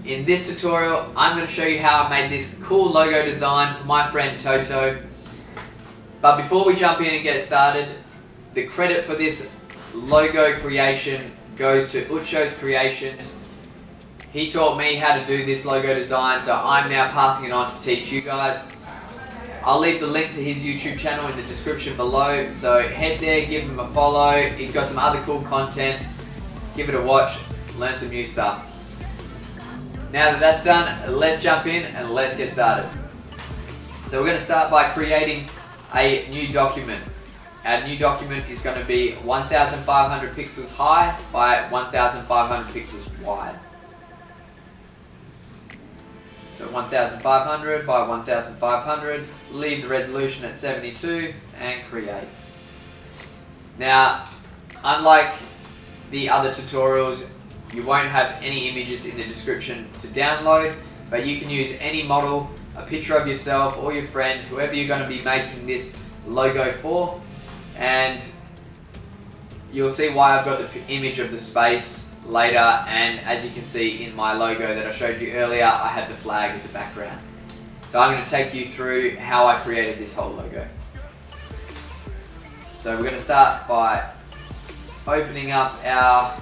In this tutorial, I'm going to show you how I made this cool logo design for my friend Toto. But before we jump in and get started, the credit for this logo creation goes to Ucho's Creations. He taught me how to do this logo design, so I'm now passing it on to teach you guys. I'll leave the link to his YouTube channel in the description below, so head there, give him a follow. He's got some other cool content. Give it a watch, learn some new stuff. Now that that's done, let's jump in and let's get started. So we're going to start by creating a new document. Our new document is going to be 1500 pixels high by 1500 pixels wide. So 1500 by 1500, leave the resolution at 72 and create. Now, unlike the other tutorials, you won't have any images in the description to download, but you can use any model, a picture of yourself or your friend, whoever you're going to be making this logo for, and you'll see why I've got the image of the space later. And as you can see in my logo that I showed you earlier, I had the flag as a background. So I'm going to take you through how I created this whole logo. So we're going to start by opening up our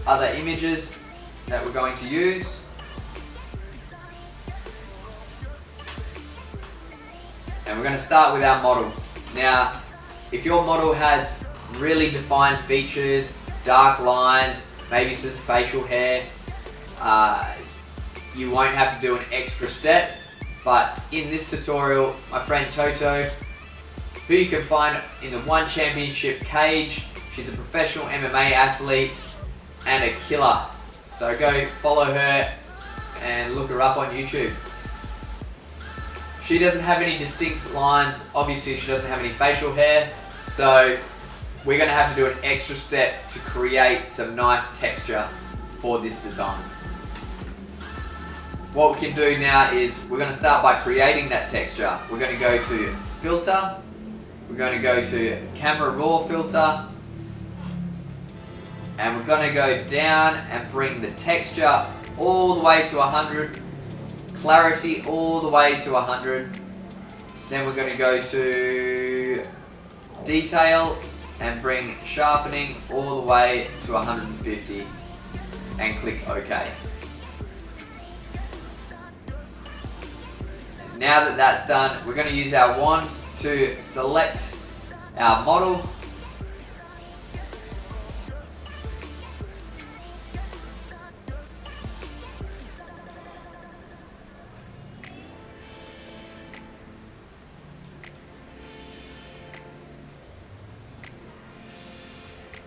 other images that we're going to use. And we're going to start with our model. Now, if your model has really defined features, dark lines, maybe some facial hair, you won't have to do an extra step. But in this tutorial, my friend Toto, who you can find in the One Championship cage, she's a professional MMA athlete and a killer. So go follow her and look her up on YouTube. She doesn't have any distinct lines, obviously she doesn't have any facial hair, so we're going to have to do an extra step to create some nice texture for this design. What we can do now is we're going to start by creating that texture. We're going to go to Filter, we're going to go to Camera Raw Filter, and we're going to go down and bring the texture all the way to 100, clarity all the way to 100. Then we're going to go to detail and bring sharpening all the way to 150 and click OK. Now that that's done, we're going to use our wand to select our model.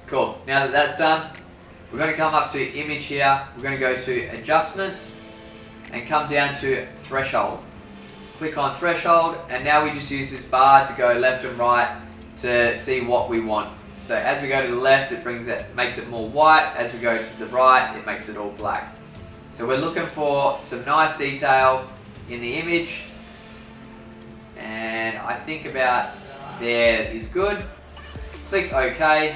Cool. Now that that's done, we're going to come up to image here. We're going to go to adjustments and come down to threshold. Click on threshold, and now we just use this bar to go left and right to see what we want. So as we go to the left, makes it more white. As we go to the right, it makes it all black. So we're looking for some nice detail in the image, and I think about there is good. Click OK.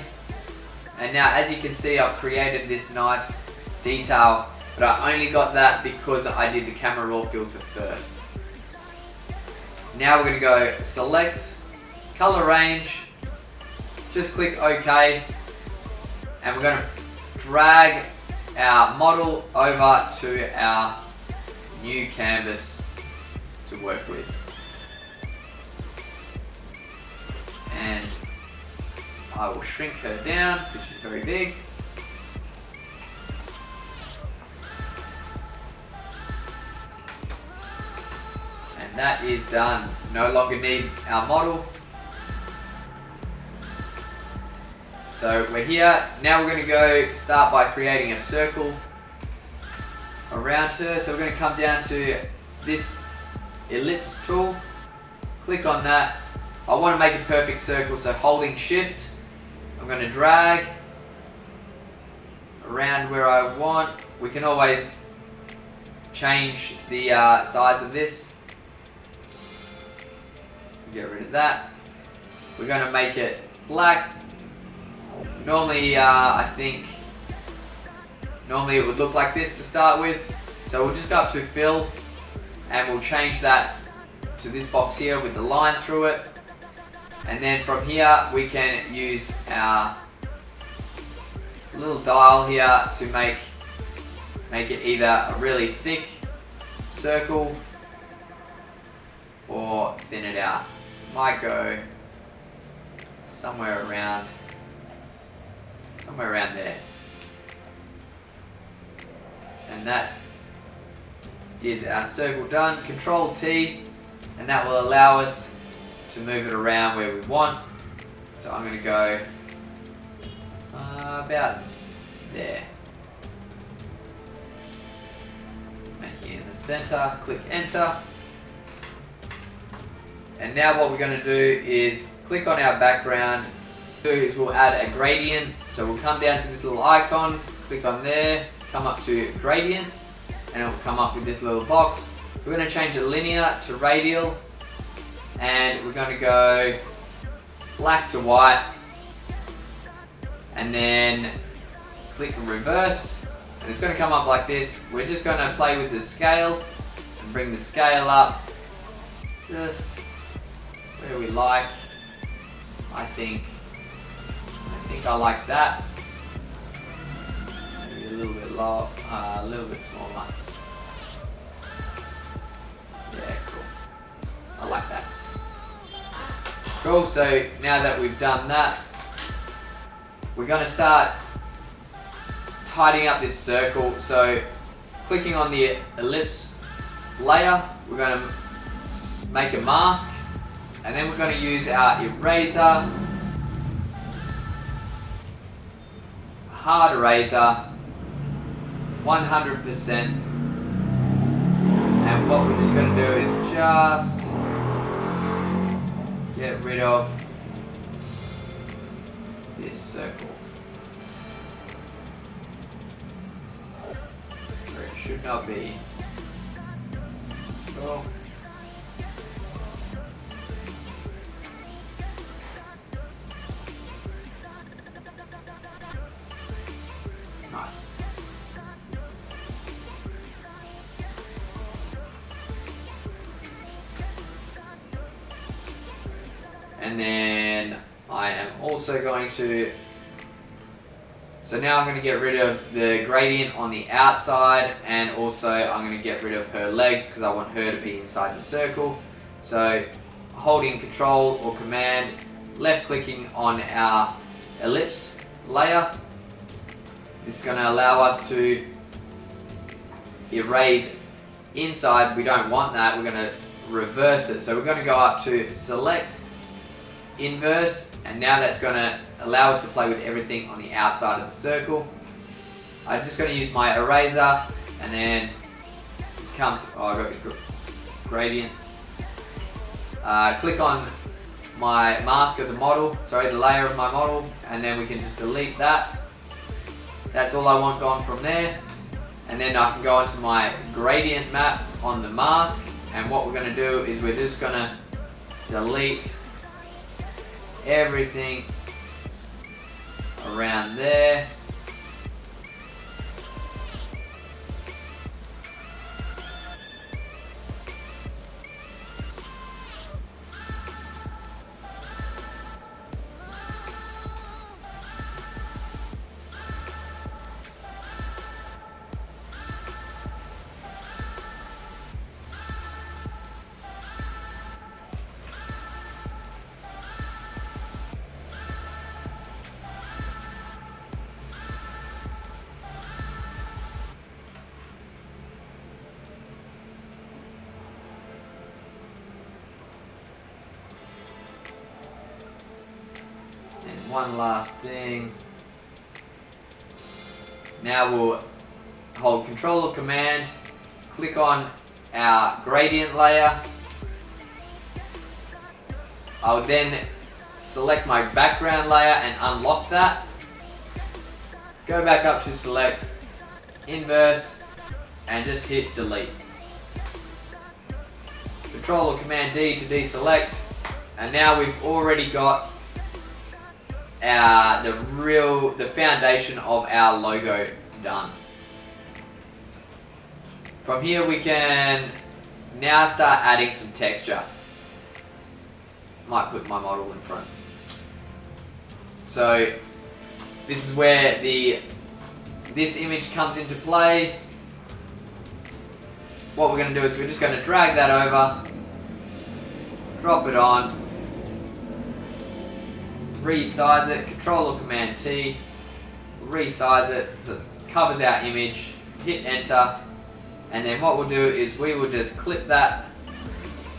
And now, as you can see, I've created this nice detail, but I only got that because I did the Camera Raw filter first. Now we're going to go select, color range, just click OK, and we're going to drag our model over to our new canvas to work with. And I will shrink her down because she's very big. And that is done. No longer need our model. So we're here. Now we're going to go start by creating a circle around her. So we're going to come down to this ellipse tool. Click on that. I want to make a perfect circle, so holding shift, I'm going to drag around where I want. We can always change the size of this. Get rid of that. We're going to make it black. Normally, I think Normally it would look like this to start with. So we'll just go up to fill and we'll change that to this box here with the line through it. And then from here we can use our little dial here to make it either a really thick circle or thin it out. Might go somewhere around there. And that is our circle done. Control T, and that will allow us to move it around where we want. So I'm going to go about there. Make it in the center, click enter. And now what we're going to do is click on our background. We'll add a gradient. So we'll come down to this little icon, click on there, come up to gradient, and it will come up with this little box. We're going to change it linear to radial, and we're going to go black to white, and then click reverse, and it's going to come up like this. We're just going to play with the scale and bring the scale up just where we like. I think I like that. Maybe a little bit low, a little bit smaller. Yeah, cool. I like that. Cool, so now that we've done that, we're going to start tidying up this circle. So clicking on the ellipse layer, we're going to make a mask, and then we're going to use our eraser, hard eraser, 100%, and what we're just going to do is just get rid of this circle. Where it should not be. Cool. Nice. And then I am also going to, so now I'm going to get rid of the gradient on the outside, and also I'm going to get rid of her legs because I want her to be inside the circle. So holding Control or Command, left clicking on our ellipse layer. This is going to allow us to erase inside. We don't want that. We're going to reverse it. So we're going to go up to Select, Inverse, and now that's going to allow us to play with everything on the outside of the circle. I'm just going to use my eraser and then just come to, I got the gradient. Click on my mask of the model, the layer of my model, and then we can just delete that. That's all I want gone from there. And then I can go into my gradient map on the mask, and what we're going to do is we're just going to delete everything around there. One last thing. Now we'll hold Control or Command, click on our gradient layer. I'll then select my background layer and unlock that. Go back up to Select, Inverse, and just hit Delete. Control or Command D to deselect, and now we've already got the foundation of our logo done. From here we can now start adding some texture. Might put my model in front. So this is where this image comes into play. What we're going to do is we're just going to drag that over, drop it on, resize it, Control or Command T, resize it so it covers our image, hit enter, and then what we'll do is we will just clip that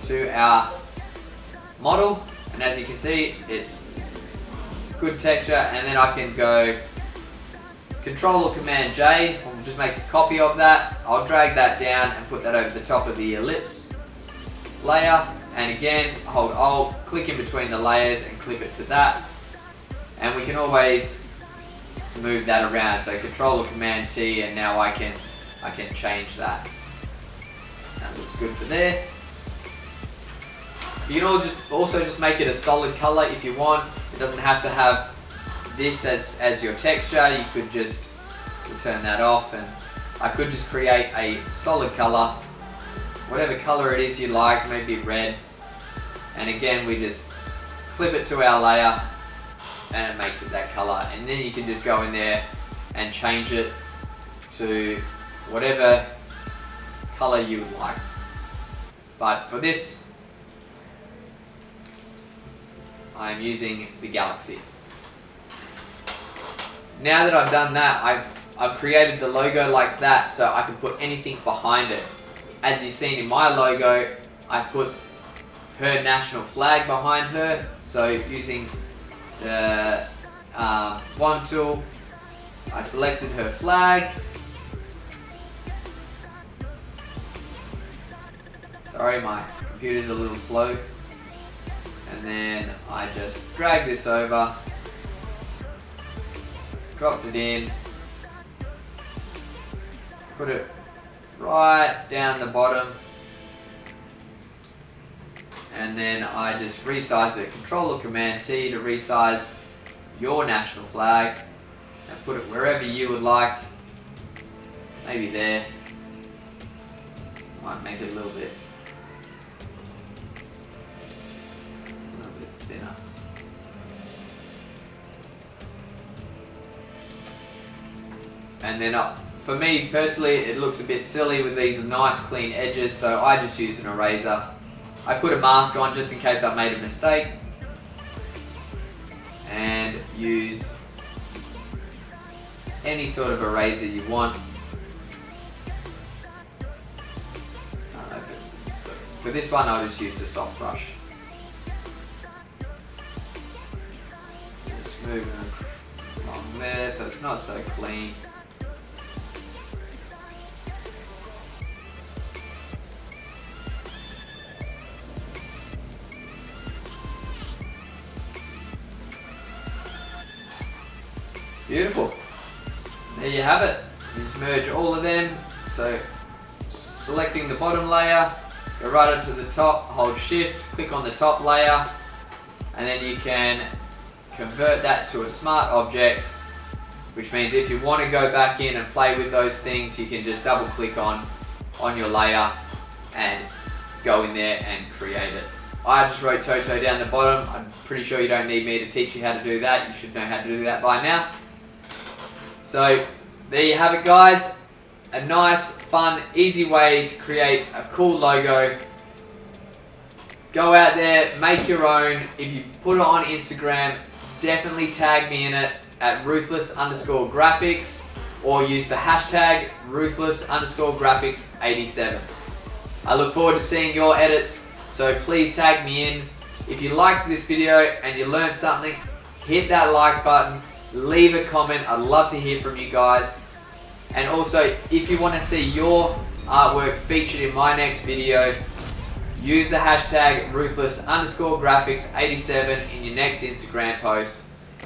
to our model, and as you can see it's good texture. And then I can go Control or Command J, we'll just make a copy of that. I'll drag that down and put that over the top of the ellipse layer, and again hold Alt, click in between the layers and clip it to that, and we can always move that around. So Control or Command T, and now I can change that. That looks good for there. You can also just make it a solid color if you want. It doesn't have to have this as your texture. You could just turn that off, and I could just create a solid color, whatever color it is you like, maybe red. And again, we just clip it to our layer and it makes it that color, and then you can just go in there and change it to whatever color you would like. But for this, I'm using the galaxy. Now that I've done that, I've created the logo like that, so I can put anything behind it. As you've seen in my logo, I put her national flag behind her. So using the wand tool, I selected her flag. Sorry, my computer's a little slow. And then I just drag this over, dropped it in, put it right down the bottom, and then I just resize it, Control or Command T to resize your national flag, and put it wherever you would like, maybe there, might make it a little bit thinner. And then for me personally, it looks a bit silly with these nice clean edges, so I just use an eraser. I put a mask on just in case I made a mistake, and used any sort of eraser you want. For this one, I'll just use the soft brush. Just moving it along there so it's not so clean. Beautiful. There you have it. You just merge all of them. So selecting the bottom layer, go right up to the top, hold shift, click on the top layer, and then you can convert that to a smart object, which means if you want to go back in and play with those things, you can just double click on your layer and go in there and create it. I just wrote Toto down the bottom. I'm pretty sure you don't need me to teach you how to do that. You should know how to do that by now. So there you have it, guys. A nice, fun, easy way to create a cool logo. Go out there, make your own. If you put it on Instagram, definitely tag me in it at ruthless_graphics, or use the hashtag ruthless_graphics87. I look forward to seeing your edits, so please tag me in. If you liked this video and you learned something, hit that like button, leave a comment. I'd love to hear from you guys. And also, if you want to see your artwork featured in my next video, use the hashtag ruthless_graphics87 in your next Instagram post.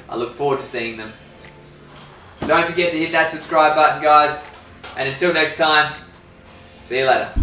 I look forward to seeing them. Don't forget to hit that subscribe button, guys. And until next time, see you later.